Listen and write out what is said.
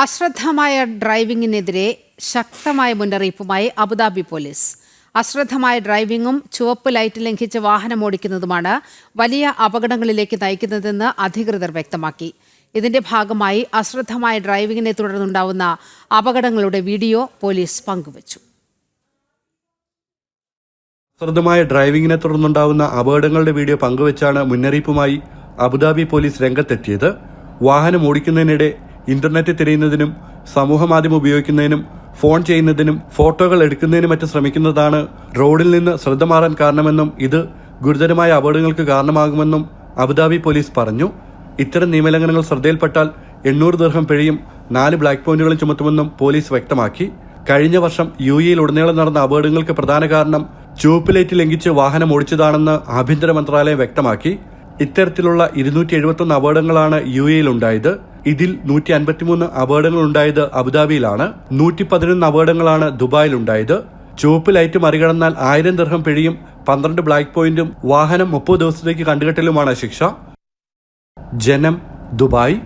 അശ്രദ്ധമായ ഡ്രൈവിംഗിനെതിരെ ശക്തമായ മുന്നറിയിപ്പുമായി Abu Dhabi police. അശ്രദ്ധമായ ഡ്രൈവിംഗും ചുവപ്പ് ലൈറ്റ് ലംഘിച്ച് വാഹനമോടിക്കുന്നതുമാണ് വലിയ അപകടങ്ങളിലേക്ക് നയിക്കുന്നതെന്ന് അധികൃതർ വ്യക്തമാക്കി. ഇതിന്റെ ഭാഗമായി അശ്രദ്ധമായ ഡ്രൈവിംഗിനെ തുടർന്നുണ്ടാവുന്ന അപകടങ്ങളുടെ വീഡിയോ പോലീസ് പങ്കുവച്ചു. അശ്രദ്ധമായ ഡ്രൈവിംഗിനെ തുടർന്നുണ്ടാവുന്ന അപകടങ്ങളുടെ വീഡിയോ പങ്കുവച്ചാണ് മുന്നറിയിപ്പുമായി അബുദാബി പോലീസ് രംഗത്തെത്തിയത്. വാഹനം ഓടിക്കുന്നതിനിടെ ഇന്റർനെറ്റ് തിരയുന്നതിനും സമൂഹമാധ്യമം ഉപയോഗിക്കുന്നതിനും ഫോൺ ചെയ്യുന്നതിനും ഫോട്ടോകൾ എടുക്കുന്നതിനും മറ്റും ശ്രമിക്കുന്നതാണ് റോഡിൽ നിന്ന് ശ്രദ്ധ മാറാൻ കാരണമെന്നും ഇത് ഗുരുതരമായ അപകടങ്ങൾക്ക് കാരണമാകുമെന്നും അബുദാബി പോലീസ് പറഞ്ഞു. ഇത്തരം നിയമലംഘനങ്ങൾ ശ്രദ്ധയിൽപ്പെട്ടാൽ 800 ദിർഹം പിഴയും 4 ബ്ലാക്ക് പോയിന്റുകളും ചുമത്തുമെന്നും പോലീസ് വ്യക്തമാക്കി. കഴിഞ്ഞ വർഷം UAE-യിൽ ഉടനീളം നടന്ന അപകടങ്ങൾക്ക് പ്രധാന കാരണം ചുവപ്പ് ലൈറ്റ് ലംഘിച്ച് വാഹനം ഓടിച്ചതാണെന്ന് ആഭ്യന്തര മന്ത്രാലയം വ്യക്തമാക്കി. ഇത്തരത്തിലുള്ള 271 അപകടങ്ങളാണ് UAE-യിൽ ഉണ്ടായത്. ഇതിൽ 153 അപകടങ്ങൾ ഉണ്ടായത് അബുദാബിയിലാണ്. 111 അപകടങ്ങളാണ് ദുബായിൽ ഉണ്ടായത്. ചുവപ്പ് ലൈറ്റ് മറികടന്നാൽ 1000 ദിർഹം പിഴയും 12 ബ്ലാക്ക് പോയിന്റും വാഹനം 30 ദിവസത്തേക്ക് കണ്ടുകെട്ടലുമാണ് ശിക്ഷ. ജനം, ദുബായ്.